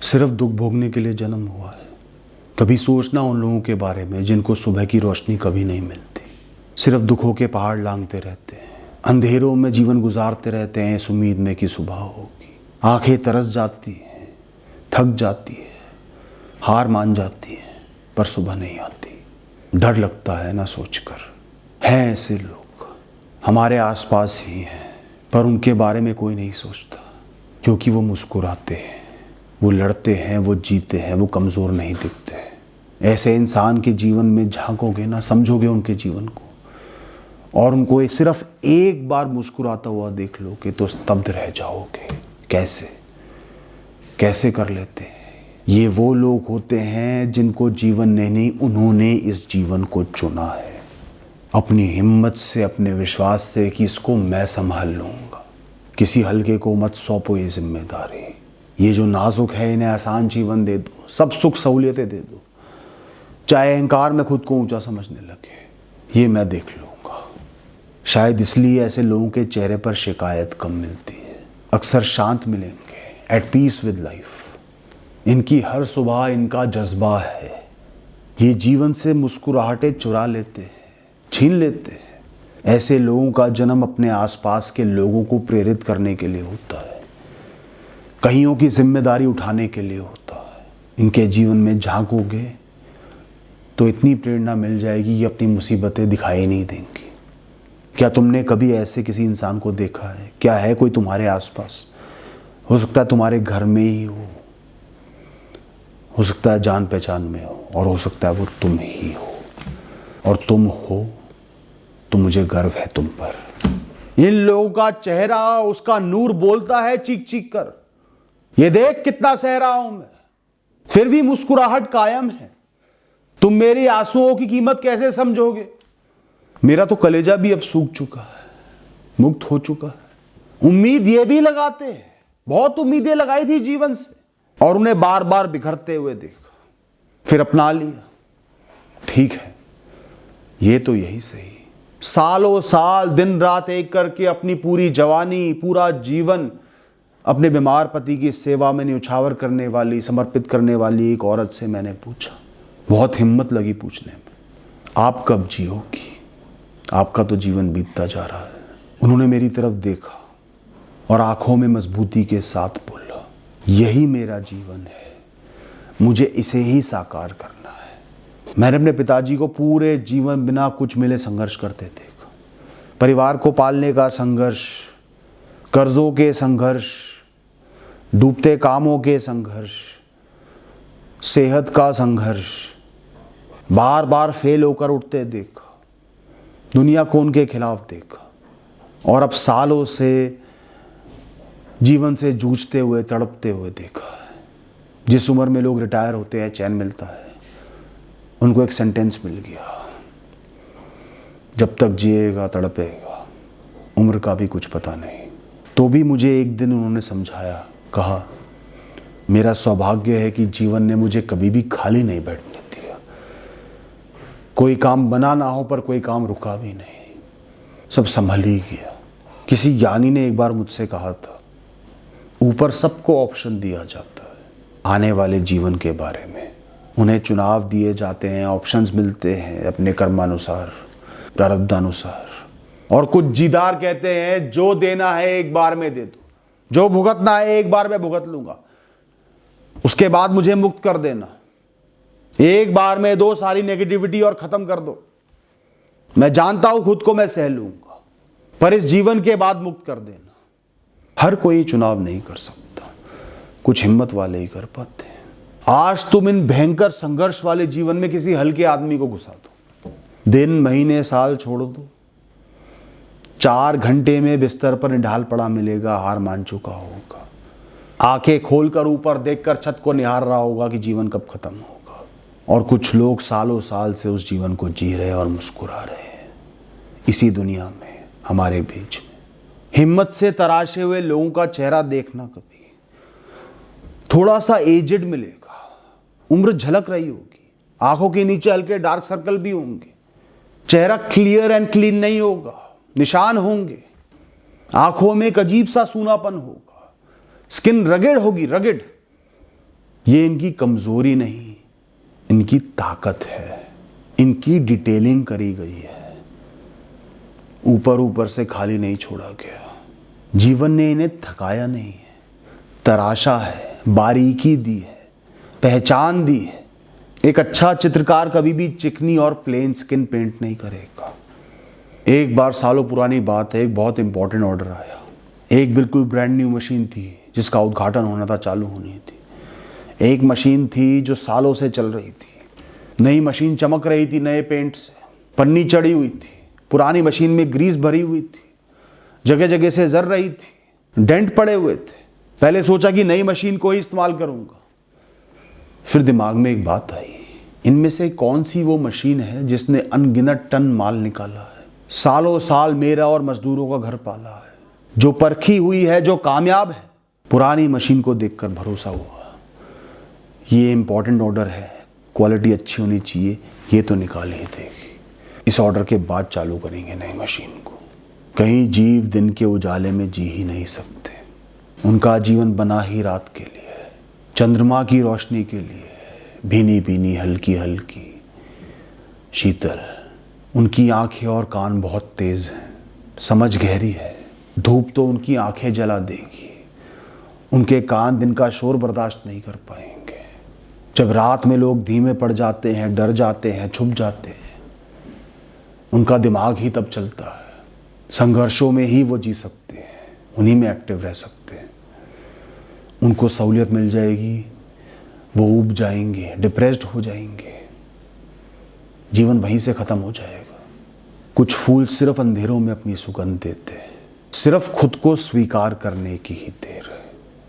सिर्फ दुख भोगने के लिए जन्म हुआ है। कभी सोचना उन लोगों के बारे में जिनको सुबह की रोशनी कभी नहीं मिलती, सिर्फ दुखों के पहाड़ लांघते रहते हैं, अंधेरों में जीवन गुजारते रहते हैं इस उम्मीद में कि सुबह होगी। आंखें तरस जाती हैं, थक जाती है, हार मान जाती है, पर सुबह नहीं आती। डर लगता है ना सोचकर। हैं ऐसे लोग हमारे आसपास ही हैं, पर उनके बारे में कोई नहीं सोचता, क्योंकि वो मुस्कुराते हैं, वो लड़ते हैं, वो जीते हैं, वो कमज़ोर नहीं दिखते। ऐसे इंसान के जीवन में झांकोगे ना, समझोगे उनके जीवन को, और उनको सिर्फ एक बार मुस्कुराता हुआ देख लोगे तो स्तब्ध रह जाओगे। कैसे कैसे कर लेते हैं ये? वो लोग होते हैं जिनको जीवन ने नहीं, उन्होंने इस जीवन को चुना है, अपनी हिम्मत से, अपने विश्वास से कि इसको मैं संभाल लूँगा। किसी हल्के को मत सौंपो ये जिम्मेदारी। ये जो नाजुक है इन्हें आसान जीवन दे दो, सब सुख सहूलियतें दे दो, चाहे अहंकार में खुद को ऊंचा समझने लगे। ये मैं देख लूँगा। शायद इसलिए ऐसे लोगों के चेहरे पर शिकायत कम मिलती है, अक्सर शांत मिलेंगे, एट पीस विद लाइफ। इनकी हर सुबह इनका जज्बा है। ये जीवन से मुस्कुराहटें चुरा लेते हैं, छीन लेते हैं। ऐसे लोगों का जन्म अपने आसपास के लोगों को प्रेरित करने के लिए होता है, कईयों की जिम्मेदारी उठाने के लिए होता है। इनके जीवन में झांकोगे तो इतनी प्रेरणा मिल जाएगी कि अपनी मुसीबतें दिखाई नहीं देंगी। क्या तुमने कभी ऐसे किसी इंसान को देखा है? क्या है कोई तुम्हारे आसपास? हो सकता है तुम्हारे घर में ही हो सकता है जान पहचान में हो, और हो सकता है वो तुम ही हो। और तुम हो तो मुझे गर्व है तुम पर। इन लोगों का चेहरा, उसका नूर बोलता है चीख चीख कर, ये देख कितना सह रहा हूं मैं, फिर भी मुस्कुराहट कायम है। तुम मेरी आंसुओं की कीमत कैसे समझोगे? मेरा तो कलेजा भी अब सूख चुका है, मुक्त हो चुका है। उम्मीद ये भी लगाते हैं, बहुत उम्मीदें लगाई थी जीवन से, और उन्हें बार बार बिखरते हुए देखा, फिर अपना लिया। ठीक है, ये तो यही सही। सालों साल दिन रात एक करके अपनी पूरी जवानी, पूरा जीवन अपने बीमार पति की सेवा में न्यौछावर करने वाली, समर्पित करने वाली एक औरत से मैंने पूछा, बहुत हिम्मत लगी पूछने में, आप कब जियोगी? आपका तो जीवन बीतता जा रहा है। उन्होंने मेरी तरफ देखा और आंखों में मजबूती के साथ बोला, यही मेरा जीवन है, मुझे इसे ही साकार करना है। मैंने अपने पिताजी को पूरे जीवन बिना कुछ मिले संघर्ष करते देखा। परिवार को पालने का संघर्ष, कर्जों के संघर्ष, डूबते कामों के संघर्ष, सेहत का संघर्ष, बार बार फेल होकर उठते देखा, दुनिया को उनके खिलाफ देखा, और अब सालों से जीवन से जूझते हुए, तड़पते हुए देखा है। जिस उम्र में लोग रिटायर होते हैं, चैन मिलता है, उनको एक सेंटेंस मिल गया, जब तक जिएगा तड़पेगा, उम्र का भी कुछ पता नहीं। तो भी मुझे एक दिन उन्होंने समझाया, कहा, मेरा सौभाग्य है कि जीवन ने मुझे कभी भी खाली नहीं बैठने दिया। कोई काम बना ना हो, पर कोई काम रुका भी नहीं, सब संभल ही गया। किसी ज्ञानी ने एक बार मुझसे कहा था, ऊपर सबको ऑप्शन दिया जाता है आने वाले जीवन के बारे में। उन्हें चुनाव दिए जाते हैं, ऑप्शंस मिलते हैं अपने कर्मानुसार, प्रारब्धानुसार। और कुछ जीदार कहते हैं, जो देना है एक बार में दे दो, जो भुगतना है एक बार में भुगत लूंगा, उसके बाद मुझे मुक्त कर देना। एक बार में दो सारी नेगेटिविटी और खत्म कर दो। मैं जानता हूं खुद को मैं सह लूंगा, पर इस जीवन के बाद मुक्त कर देना। हर कोई चुनाव नहीं कर सकता, कुछ हिम्मत वाले ही कर पाते हैं। आज तुम इन भयंकर संघर्ष वाले जीवन में किसी हल्के आदमी को घुसा दो, दिन महीने साल छोड़ दो, 4 घंटे में बिस्तर पर निढाल पड़ा मिलेगा, हार मान चुका होगा, आंखें खोलकर ऊपर देखकर छत को निहार रहा होगा कि जीवन कब खत्म होगा। और कुछ लोग सालों साल से उस जीवन को जी रहे और मुस्कुरा रहे हैं इसी दुनिया में, हमारे बीच में। हिम्मत से तराशे हुए लोगों का चेहरा देखना कभी। थोड़ा सा एजेड मिलेगा, उम्र झलक रही होगी, आंखों के नीचे हल्के डार्क सर्कल भी होंगे, चेहरा क्लियर एंड क्लीन नहीं होगा, निशान होंगे, आंखों में एक अजीब सा सूनापन होगा, स्किन रगेड होगी, रगेड। ये इनकी कमजोरी नहीं, इनकी ताकत है। इनकी डिटेलिंग करी गई है, ऊपर ऊपर से खाली नहीं छोड़ा गया। जीवन ने इन्हें थकाया नहीं है, तराशा है, बारीकी दी है, पहचान दी है। एक अच्छा चित्रकार कभी भी चिकनी और प्लेन स्किन पेंट नहीं करेगा। एक बार सालों पुरानी बात है, एक बहुत इंपॉर्टेंट ऑर्डर आया। एक बिल्कुल ब्रांड न्यू मशीन थी जिसका उद्घाटन होना था, चालू होनी थी। एक मशीन थी जो सालों से चल रही थी। नई मशीन चमक रही थी नए पेंट से, पन्नी चढ़ी हुई थी। पुरानी मशीन में ग्रीस भरी हुई थी, जगह जगह से जर रही थी, डेंट पड़े हुए थे। पहले सोचा कि नई मशीन को ही इस्तेमाल करूंगा, फिर दिमाग में एक बात आई, इनमें से कौन सी वो मशीन है जिसने अनगिनत टन माल निकाला है, सालों साल मेरा और मजदूरों का घर पाला है, जो परखी हुई है, जो कामयाब है। पुरानी मशीन को देखकर भरोसा हुआ, ये इंपॉर्टेंट ऑर्डर है, क्वालिटी अच्छी होनी चाहिए, ये तो निकाल ही देगी। इस ऑर्डर के बाद चालू करेंगे नई मशीन को। कई जीव दिन के उजाले में जी ही नहीं सकते, उनका जीवन बना ही रात के लिए, चंद्रमा की रोशनी के लिए, भीनी भीनी हल्की हल्की शीतल। उनकी आंखें और कान बहुत तेज हैं, समझ गहरी है, धूप तो उनकी आंखें जला देगी। उनके कान दिन का शोर बर्दाश्त नहीं कर पाएंगे। जब रात में लोग धीमे पड़ जाते हैं, डर जाते हैं, छुप जाते हैं, उनका दिमाग ही तब चलता है। संघर्षों में ही वो जी सकते हैं, उन्हीं में एक्टिव रह सकते हैं। उनको सहूलियत मिल जाएगी, वो ऊब जाएंगे, डिप्रेस्ड हो जाएंगे, जीवन वहीं से खत्म हो जाएगा। कुछ फूल सिर्फ अंधेरों में अपनी सुगंध देते हैं, सिर्फ खुद को स्वीकार करने की ही देर है।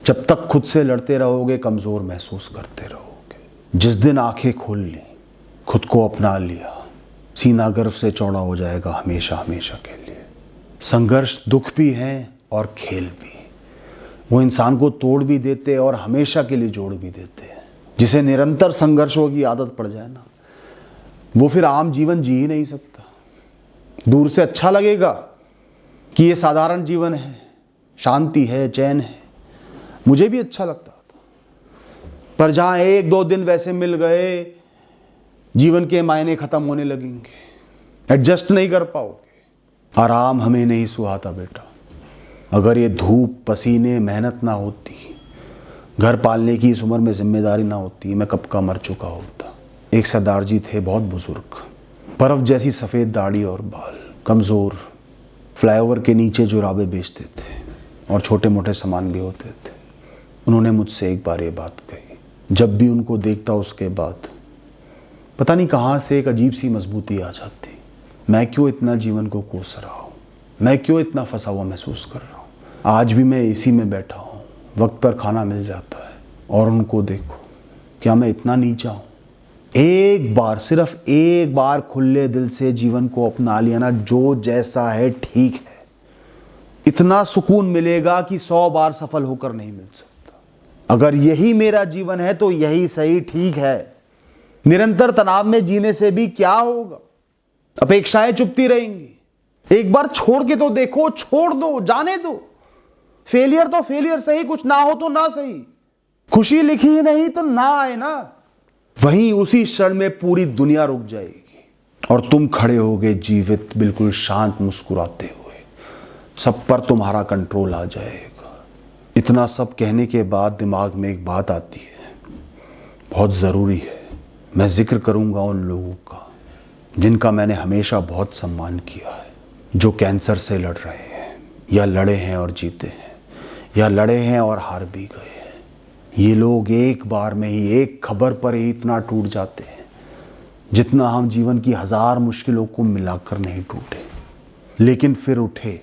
जब तक खुद से लड़ते रहोगे, कमजोर महसूस करते रहोगे। जिस दिन आंखें खोल ली, खुद को अपना लिया, सीना गर्व से चौड़ा हो जाएगा हमेशा हमेशा के लिए। संघर्ष दुख भी है और खेल भी। वो इंसान को तोड़ भी देते और हमेशा के लिए जोड़ भी देते हैं। जिसे निरंतर संघर्षों की आदत पड़ जाए ना, वो फिर आम जीवन जी ही नहीं सकता। दूर से अच्छा लगेगा कि ये साधारण जीवन है, शांति है, चैन है, मुझे भी अच्छा लगता था। पर जहां एक दो दिन वैसे मिल गए, जीवन के मायने खत्म होने लगेंगे, एडजस्ट नहीं कर पाओगे। आराम हमें नहीं सुहाता बेटा। अगर ये धूप, पसीने, मेहनत ना होती, घर पालने की इस उम्र में जिम्मेदारी ना होती, मैं कब का मर चुका होता। एक सरदार जी थे, बहुत बुजुर्ग, बर्फ जैसी सफ़ेद दाढ़ी और बाल, कमज़ोर, फ्लाईओवर के नीचे जुराबे बेचते थे और छोटे मोटे सामान भी होते थे। उन्होंने मुझसे एक बार ये बात कही। जब भी उनको देखता उसके बाद पता नहीं कहाँ से एक अजीब सी मजबूती आ जाती। मैं क्यों इतना जीवन को कोस रहा हूँ, मैं क्यों इतना फंसा हुआ महसूस कर रहा हूँ। आज भी मैं एसी में बैठा हूँ, वक्त पर खाना मिल जाता है, और उनको देखो, क्या मैं इतना नीचा हूँ। एक बार, सिर्फ एक बार खुले दिल से जीवन को अपना लिया ना, जो जैसा है ठीक है, इतना सुकून मिलेगा कि 100 बार सफल होकर नहीं मिल सकता। अगर यही मेरा जीवन है तो यही सही, ठीक है। निरंतर तनाव में जीने से भी क्या होगा, अपेक्षाएं चुपती रहेंगी। एक बार छोड़ के तो देखो, छोड़ दो, जाने दो। फेलियर तो फेलियर सही, कुछ ना हो तो ना सही, खुशी लिखी ही नहीं तो ना आए ना। वहीं उसी क्षण में पूरी दुनिया रुक जाएगी और तुम खड़े होगे जीवित, बिल्कुल शांत, मुस्कुराते हुए। सब पर तुम्हारा कंट्रोल आ जाएगा। इतना सब कहने के बाद दिमाग में एक बात आती है, बहुत ज़रूरी है। मैं जिक्र करूंगा उन लोगों का जिनका मैंने हमेशा बहुत सम्मान किया है, जो कैंसर से लड़ रहे हैं, या लड़े हैं और जीते हैं, या लड़े हैं और हार भी गए हैं। ये लोग एक बार में ही, एक खबर पर ही इतना टूट जाते हैं जितना हम जीवन की 1000 मुश्किलों को मिलाकर नहीं टूटे। लेकिन फिर उठे,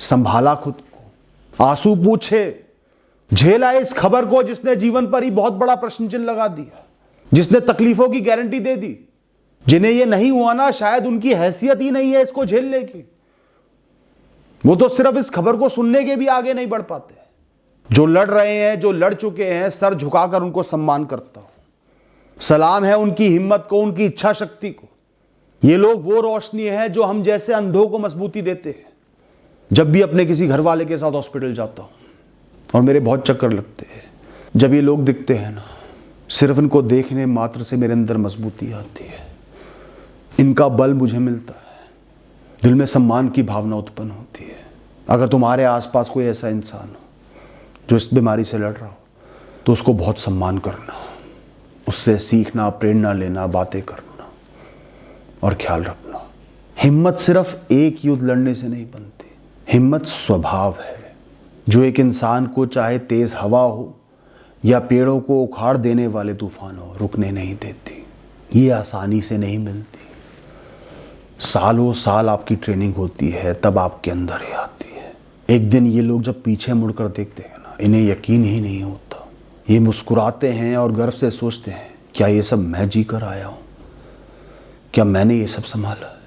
संभाला खुद को, आंसू पूछे, झेला इस खबर को जिसने जीवन पर ही बहुत बड़ा प्रश्न चिन्ह लगा दिया, जिसने तकलीफों की गारंटी दे दी। जिन्हें ये नहीं हुआ ना, शायद उनकी हैसियत ही नहीं है इसको झेलने की। वो तो सिर्फ इस खबर को सुनने के भी आगे नहीं बढ़ पाते। जो लड़ रहे हैं, जो लड़ चुके हैं, सर झुकाकर उनको सम्मान करता हूं। सलाम है उनकी हिम्मत को, उनकी इच्छा शक्ति को। ये लोग वो रोशनी है जो हम जैसे अंधों को मजबूती देते हैं। जब भी अपने किसी घर वाले के साथ हॉस्पिटल जाता हूं और मेरे बहुत चक्कर लगते हैं, जब ये लोग दिखते हैं ना, सिर्फ इनको देखने मात्र से मेरे अंदर मजबूती आती है, इनका बल मुझे मिलता है, दिल में सम्मान की भावना उत्पन्न होती है। अगर तुम्हारे आसपास कोई ऐसा इंसान हो जो इस बीमारी से लड़ रहा हो तो उसको बहुत सम्मान करना, उससे सीखना, प्रेरणा लेना, बातें करना और ख्याल रखना। हिम्मत सिर्फ एक युद्ध लड़ने से नहीं बनती, हिम्मत स्वभाव है जो एक इंसान को चाहे तेज हवा हो या पेड़ों को उखाड़ देने वाले तूफान हो, रुकने नहीं देती। ये आसानी से नहीं मिलती, सालों साल आपकी ट्रेनिंग होती है तब आपके अंदर ये आती है। एक दिन ये लोग जब पीछे मुड़कर देखते हैं ना, इन्हें यकीन ही नहीं होता। ये मुस्कुराते हैं और गर्व से सोचते हैं, क्या ये सब मैं जी कर आया हूँ? क्या मैंने ये सब संभाला है?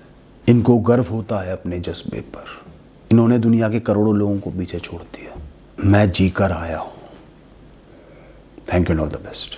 इनको गर्व होता है अपने जज्बे पर। इन्होंने दुनिया के करोड़ों लोगों को पीछे छोड़ दिया। मैं जी कर आया हूँ। Thank you and all the best.